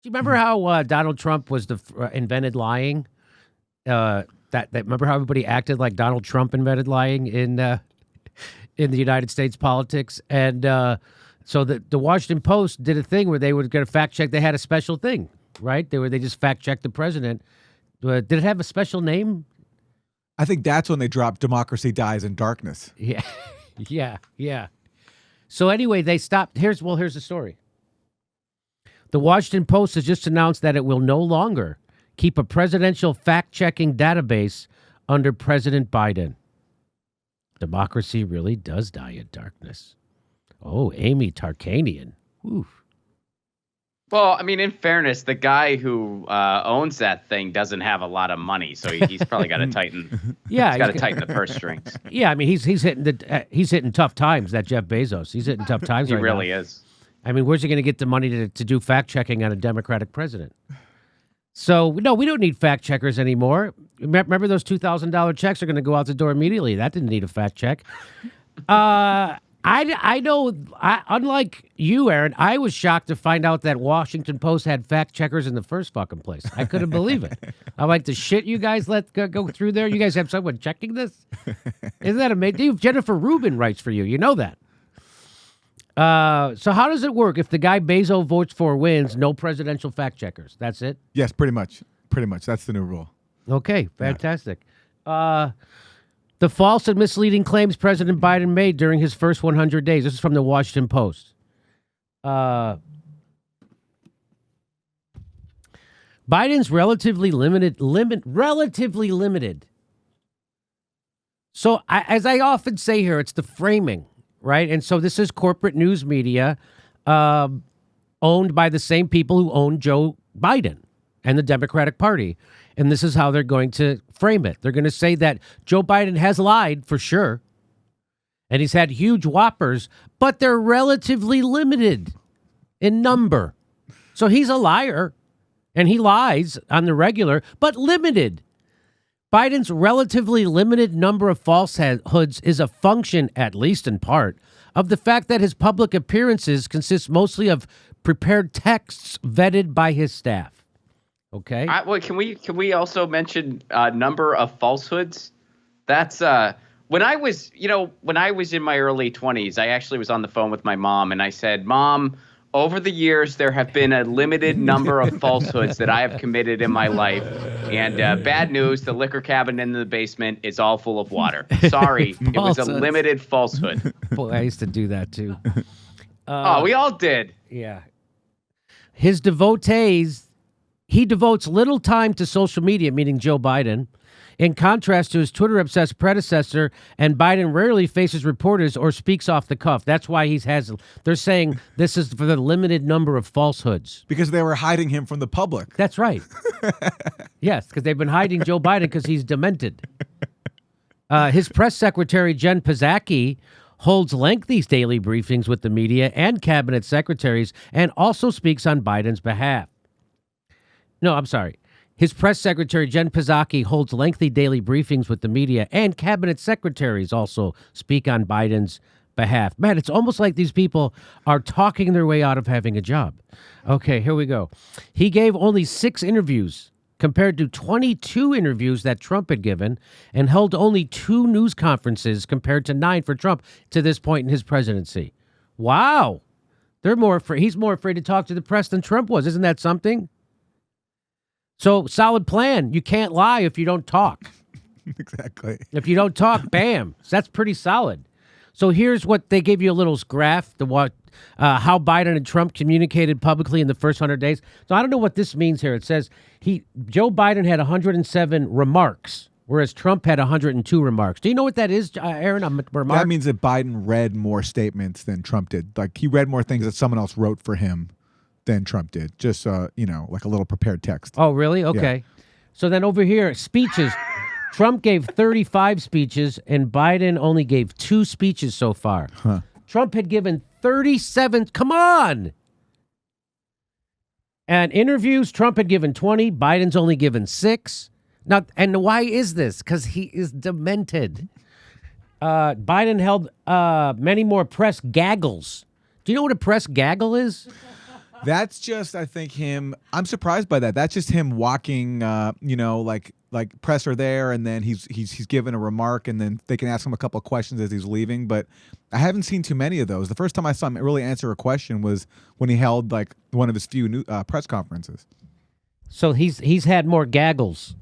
Do you remember how Donald Trump was invented lying? Remember how everybody acted like Donald Trump invented lying in the United States politics? And so the Washington Post did a thing where they were going to fact check. They had a special thing, right? They just fact checked the president. Did it have a special name? I think that's when they dropped "Democracy Dies in Darkness." Yeah, yeah. So anyway, they stopped. Here's the story. The Washington Post has just announced that it will no longer keep a presidential fact-checking database under President Biden. Democracy really does die in darkness. Oh, Amy Tarkanian. Oof. Well, I mean, in fairness, the guy who owns that thing doesn't have a lot of money, so he's probably got to tighten. Yeah, he's got to tighten the purse strings. Yeah, I mean, he's hitting tough times. That Jeff Bezos, he's hitting tough times. He right really now. is. I mean, where's he going to get the money to do fact checking on a Democratic president? So no, we don't need fact checkers anymore. Remember, those $2,000 checks are going to go out the door immediately. That didn't need a fact check. I know, unlike you, Aaron, I was shocked to find out that Washington Post had fact checkers in the first fucking place. I couldn't believe it. I like the shit you guys let go through there. You guys have someone checking this? Isn't that amazing? Jennifer Rubin writes for you. You know that. So how does it work? If the guy Bezos votes for wins, no presidential fact checkers. That's it? Yes, pretty much. Pretty much. That's the new rule. Okay, fantastic. Yeah. The false and misleading claims President Biden made during his first 100 days. This is from the Washington Post. Biden's relatively limited. So as I often say here, it's the framing, right? And so this is corporate news media owned by the same people who own Joe Biden and the Democratic Party. And this is how they're going to frame it. They're going to say that Joe Biden has lied for sure. And he's had huge whoppers, but they're relatively limited in number. So he's a liar and he lies on the regular, but limited. Biden's relatively limited number of falsehoods is a function, at least in part, of the fact that his public appearances consist mostly of prepared texts vetted by his staff. Okay. Well, can we also mention number of falsehoods? That's when I was in my early 20s, I actually was on the phone with my mom and I said, "Mom, over the years there have been a limited number of falsehoods that I have committed in my life, and bad news: the liquor cabinet in the basement is all full of water. Sorry, it was a limited falsehood." Boy, I used to do that too. We all did. Yeah. His devotees. He devotes little time to social media, meaning Joe Biden, in contrast to his Twitter-obsessed predecessor, and Biden rarely faces reporters or speaks off the cuff. That's why they're saying this is for the limited number of falsehoods. Because they were hiding him from the public. That's right. Yes, because they've been hiding Joe Biden because he's demented. His press secretary, Jen Psaki, holds lengthy daily briefings with the media and cabinet secretaries and also speaks on Biden's behalf. No, I'm sorry. His press secretary, Jen Psaki, holds lengthy daily briefings with the media, and cabinet secretaries also speak on Biden's behalf. Man, it's almost like these people are talking their way out of having a job. Okay, here we go. He gave only 6 interviews compared to 22 interviews that Trump had given, and held only 2 news conferences compared to 9 for Trump to this point in his presidency. Wow. He's more afraid to talk to the press than Trump was. Isn't that something? So, solid plan. You can't lie if you don't talk. Exactly. If you don't talk, bam. So that's pretty solid. So here's what they gave you a little graph, how Biden and Trump communicated publicly in the first 100 days. So I don't know what this means here. It says Joe Biden had 107 remarks, whereas Trump had 102 remarks. Do you know what that is, Aaron? That means that Biden read more statements than Trump did. Like, he read more things that someone else wrote for him than Trump did. Just, like a little prepared text. Oh, really? Okay. Yeah. So then over here, speeches. Trump gave 35 speeches, and Biden only gave 2 speeches so far. Huh. Trump had given 37. Come on. And interviews, Trump had given 20. Biden's only given 6. Now, and why is this? Because he is demented. Biden held many more press gaggles. Do you know what a press gaggle is? That's just, I think, him. I'm surprised by that. That's just him walking, like press are there, and then he's given a remark, and then they can ask him a couple of questions as he's leaving. But I haven't seen too many of those. The first time I saw him really answer a question was when he held like one of his few press conferences. So he's had more gaggles,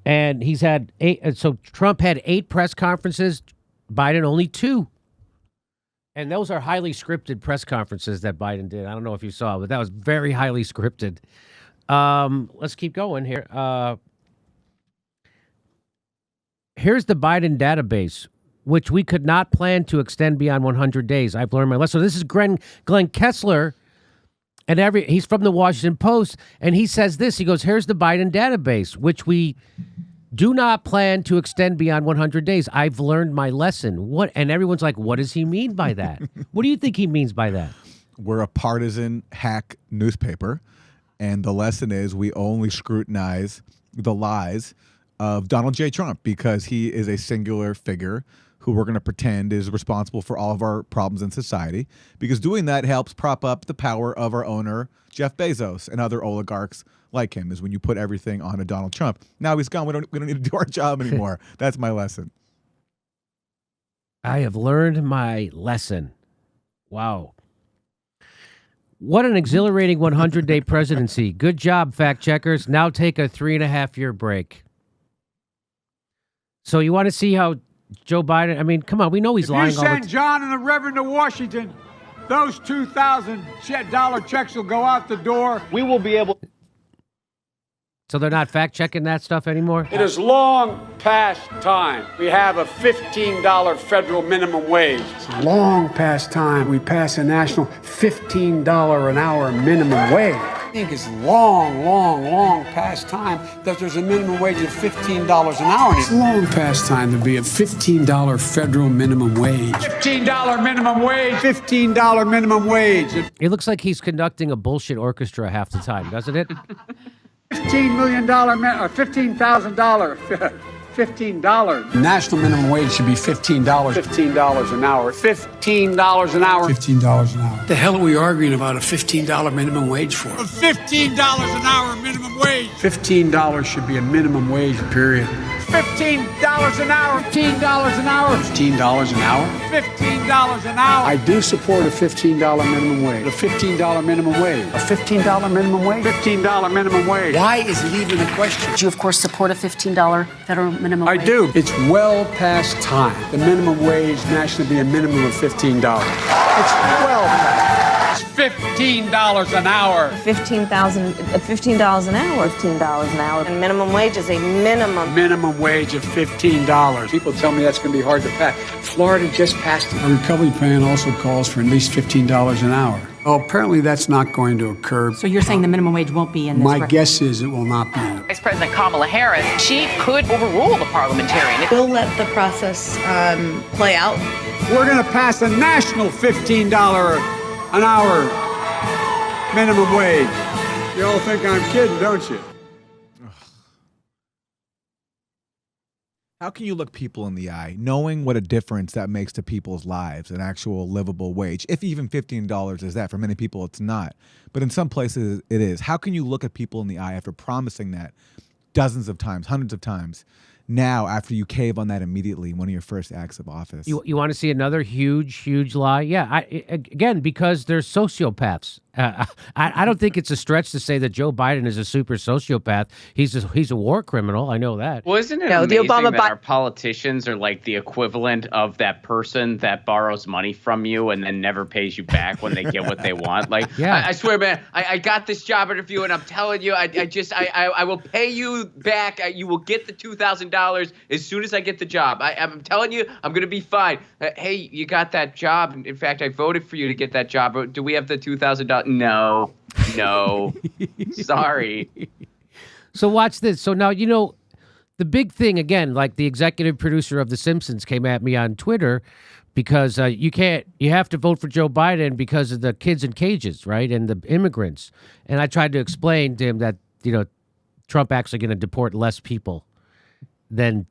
and he's had 8. So Trump had 8 press conferences, Biden only 2. And those are highly scripted press conferences that Biden did. I don't know if you saw, but that was very highly scripted. Let's keep going here. Here's the Biden database, which we could not plan to extend beyond 100 days. I've learned my lesson. So this is Glenn Kessler, and he's from the Washington Post, and he says this. He goes, here's the Biden database, which we do not plan to extend beyond 100 days. I've learned my lesson. What? And everyone's like, what does he mean by that? What do you think he means by that? We're a partisan hack newspaper, and the lesson is we only scrutinize the lies of Donald J. Trump because he is a singular figure who we're going to pretend is responsible for all of our problems in society, because doing that helps prop up the power of our owner, Jeff Bezos, and other oligarchs like him, is when you put everything on a Donald Trump. Now he's gone. We don't need to do our job anymore. That's my lesson. I have learned my lesson. Wow. What an exhilarating 100-day presidency. Good job, fact checkers. Now take a 3.5-year break. So you want to see how Joe Biden, I mean, come on, we know he's lying all the time. If you send John and the Reverend to Washington, those $2,000 checks will go out the door. We will be able. So they're not fact-checking that stuff anymore? It is long past time. We have a $15 federal minimum wage. It's long past time we pass a national $15 an hour minimum wage. I think it's long past time that there's a minimum wage of $15 an hour. It's long past time to be a $15 federal minimum wage. $15 minimum wage. $15 minimum wage. It looks like he's conducting a bullshit orchestra half the time, doesn't it? $15 million, $15,000, $15. National minimum wage should be $15. $15 an hour. $15 an hour. $15 an hour. The hell are we arguing about a $15 minimum wage for? A $15 an hour minimum wage. $15 should be a minimum wage, period. $15 an hour. $15 an hour. $15 an hour. $15 an hour. I do support a $15 minimum wage. A $15 minimum wage. A $15 minimum wage. $15 minimum wage. Why is it even a question? Do you, of course, support a $15 federal minimum wage? I do. It's well past time. The minimum wage nationally be a minimum of $15. It's well past. $15 an hour. $15 an hour. $15 an hour. And minimum wage is a minimum wage of $15. People tell me that's going to be hard to pass. Florida just passed it. Our recovery plan also calls for at least $15 an hour. Well, apparently that's not going to occur. So you're saying the minimum wage won't be in this? My guess is it will not be. Vice President Kamala Harris, she could overrule the parliamentarian. We'll let the process play out. We're going to pass a national $15 an hour minimum wage. You all think I'm kidding, don't you? How can you look people in the eye, knowing what a difference that makes to people's lives, an actual livable wage? If even $15 is that. For many people, it's not. But in some places, it is. How can you look at people in the eye after promising that dozens of times, hundreds of times, now after you cave on that immediately in one of your first acts of office? You want to see another huge lie? Yeah, again, because they're sociopaths. I don't think it's a stretch to say that Joe Biden is a super sociopath. He's a war criminal. I know that. Well, isn't it amazing that our politicians are like the equivalent of that person that borrows money from you and then never pays you back when they get what they want? Like, yeah. I swear, man, I got this job interview and I'm telling you, I will pay you back. You will get the $2,000 as soon as I get the job. I'm telling you, I'm going to be fine. Hey, you got that job. In fact, I voted for you to get that job. Do we have the $2,000? No. Sorry. So watch this. So now, the big thing, again, like the executive producer of The Simpsons came at me on Twitter because you have to vote for Joe Biden because of the kids in cages, right? And the immigrants. And I tried to explain to him that, Trump actually going to deport less people than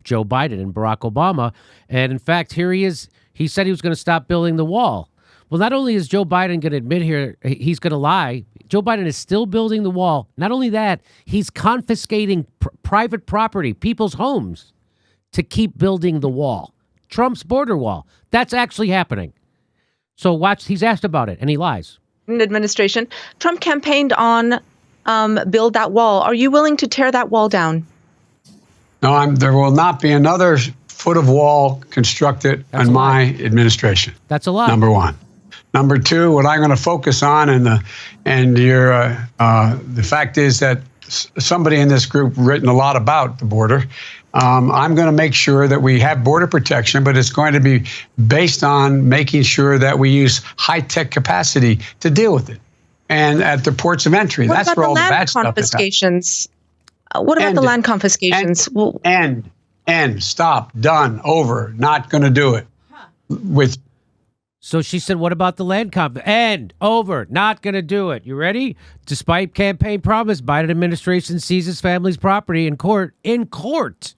Joe Biden and Barack Obama. And in fact, here he is. He said he was going to stop building the wall. Well, not only is Joe Biden going to admit here he's going to lie, Joe Biden is still building the wall. Not only that, he's confiscating private property, people's homes, to keep building the wall. Trump's border wall. That's actually happening. So watch, he's asked about it, and he lies. Administration, Trump campaigned on build that wall. Are you willing to tear that wall down? No, there will not be another foot of wall constructed in my administration. That's a lie. Number one. Number two, what I'm going to focus on, the fact is that somebody in this group written a lot about the border. I'm going to make sure that we have border protection, but it's going to be based on making sure that we use high-tech capacity to deal with it. And at the ports of entry, What that's about where the all the land bad stuff is. confiscations? What about the land confiscations? End, stop, done, over, not going to do it. So she said, what about the land End, over, not going to do it. You ready? Despite campaign promise, Biden administration seizes family's property in court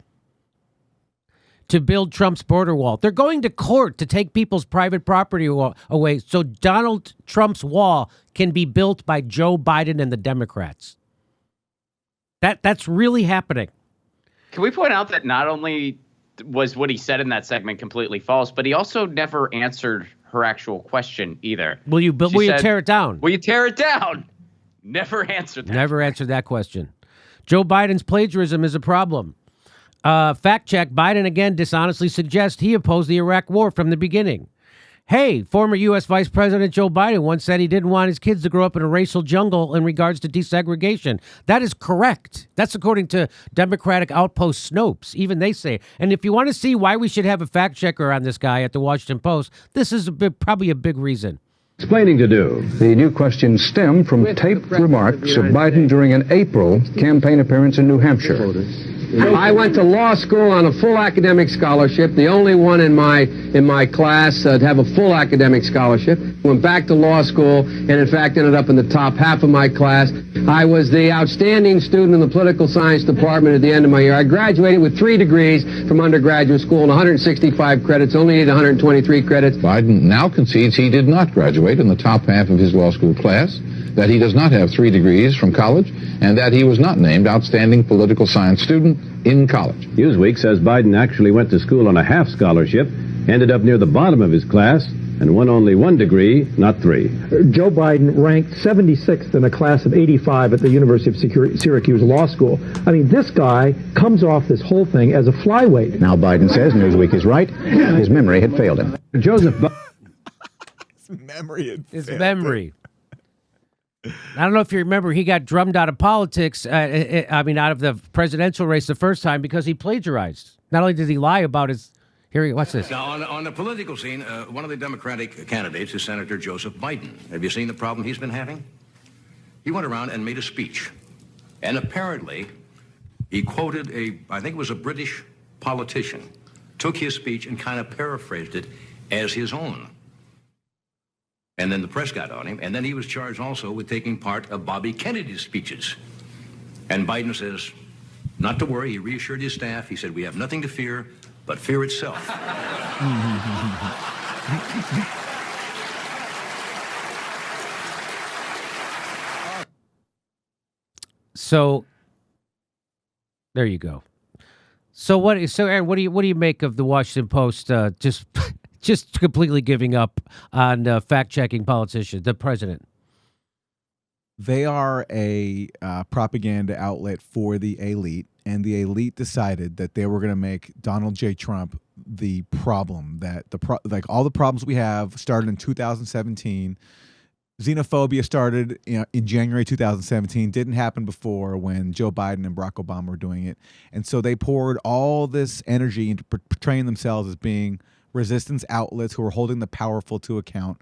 to build Trump's border wall. They're going to court to take people's private property away so Donald Trump's wall can be built by Joe Biden and the Democrats. That's really happening. Can we point out that not only was what he said in that segment completely false, but he also never answered her actual question either. Will you tear it down? Will you tear it down? Never answered that. Never answered that question. Joe Biden's plagiarism is a problem. Fact check, Biden again dishonestly suggests he opposed the Iraq war from the beginning. Hey, former U.S. Vice President Joe Biden once said he didn't want his kids to grow up in a racial jungle in regards to desegregation. That is correct. That's according to Democratic outpost Snopes. Even they say. And if you want to see why we should have a fact checker on this guy at the Washington Post, this is probably a big reason. Explaining to do. The new questions stem from taped remarks of Biden during an April campaign appearance in New Hampshire. I went to law school on a full academic scholarship, the only one in my class to have a full academic scholarship. Went back to law school and in fact ended up in the top half of my class. I was the outstanding student in the political science department at the end of my year. I graduated with 3 degrees from undergraduate school and 165 credits, only needed 123 credits. Biden now concedes he did not graduate in the top half of his law school class, that he does not have 3 degrees from college, and that he was not named outstanding political science student in college. Newsweek says Biden actually went to school on a half scholarship, ended up near the bottom of his class, and won only 1 degree, not 3. Joe Biden ranked 76th in a class of 85 at the University of Syracuse Law School. I mean, this guy comes off this whole thing as a flyweight. Now Biden says Newsweek is right. His memory had failed him. His memory had His failed memory. I don't know if you remember, he got drummed out of politics, out of the presidential race the first time because he plagiarized. Not only did he lie about his... Here, watch this. Now, on the political scene, one of the Democratic candidates is Senator Joseph Biden. Have you seen the problem he's been having? He went around and made a speech. And apparently, he quoted I think it was a British politician, took his speech and kind of paraphrased it as his own. And then the press got on him, and then he was charged also with taking part of Bobby Kennedy's speeches. And Biden says, not to worry, he reassured his staff. He said, we have nothing to fear but fear itself. So, there you go. So, Aaron, what do you make of the Washington Post just completely giving up on fact-checking politicians, the president? They are a propaganda outlet for the elite, and the elite decided that they were going to make Donald J. Trump the problem. That like all the problems we have started in 2017. Xenophobia started in January 2017. Didn't happen before when Joe Biden and Barack Obama were doing it, and so they poured all this energy into portraying themselves as being resistance outlets who are holding the powerful to account.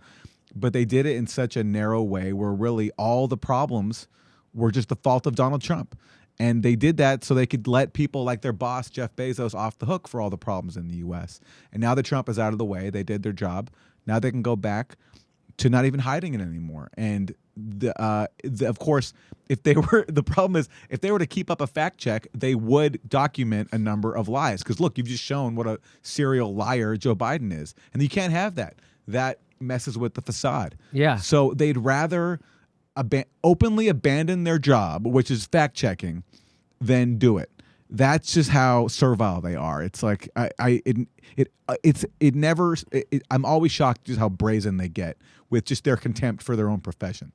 But they did it in such a narrow way where really all the problems were just the fault of Donald Trump. And they did that so they could let people like their boss, Jeff Bezos, off the hook for all the problems in the U.S. And now that Trump is out of the way, they did their job. Now they can go back to not even hiding it anymore. And of course, the problem is if they were to keep up a fact check, they would document a number of lies. Because look, you've just shown what a serial liar Joe Biden is. And you can't have that. That messes with the facade. Yeah. So they'd rather openly abandon their job, which is fact checking, than do it. That's just how servile they are. It's like I'm always shocked just how brazen they get with just their contempt for their own profession.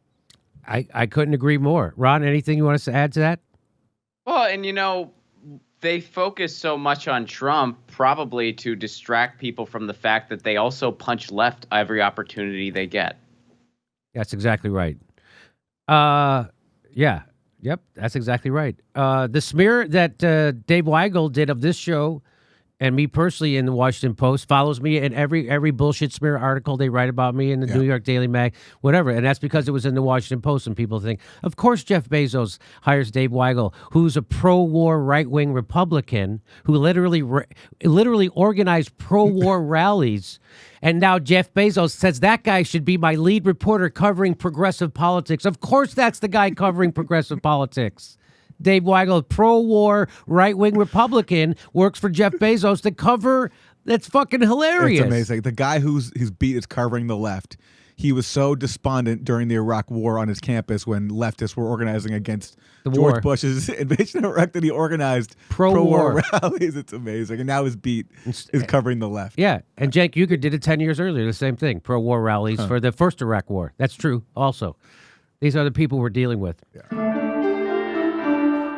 I couldn't agree more. Ron, anything you want us to add to that? Well, and they focus so much on Trump probably to distract people from the fact that they also punch left every opportunity they get. That's exactly right. Yeah. Yep, that's exactly right. The smear that Dave Weigel did of this show and me personally in the Washington Post follows me in every bullshit smear article they write about me in the New York Daily Mag, whatever. And that's because it was in the Washington Post, and people think, of course Jeff Bezos hires Dave Weigel, who's a pro-war right-wing Republican who literally organized pro-war rallies. And now Jeff Bezos says that guy should be my lead reporter covering progressive politics. Of course that's the guy covering progressive politics. Dave Weigel, pro-war, right-wing Republican, works for Jeff Bezos to cover. That's fucking hilarious. It's amazing. The guy whose beat is covering the left, he was so despondent during the Iraq War on his campus when leftists were organizing against George Bush's invasion of Iraq that he organized pro-war rallies. It's amazing. And now his beat is covering the left. Yeah. And Cenk Uygur did it 10 years earlier, the same thing, pro-war rallies for the first Iraq War. That's true also. These are the people we're dealing with. Yeah.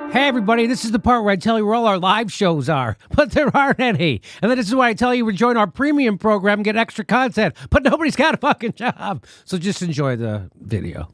Hey, everybody, this is the part where I tell you where all our live shows are, but there aren't any. And then this is why I tell you to join our premium program and get extra content, but nobody's got a fucking job. So just enjoy the video.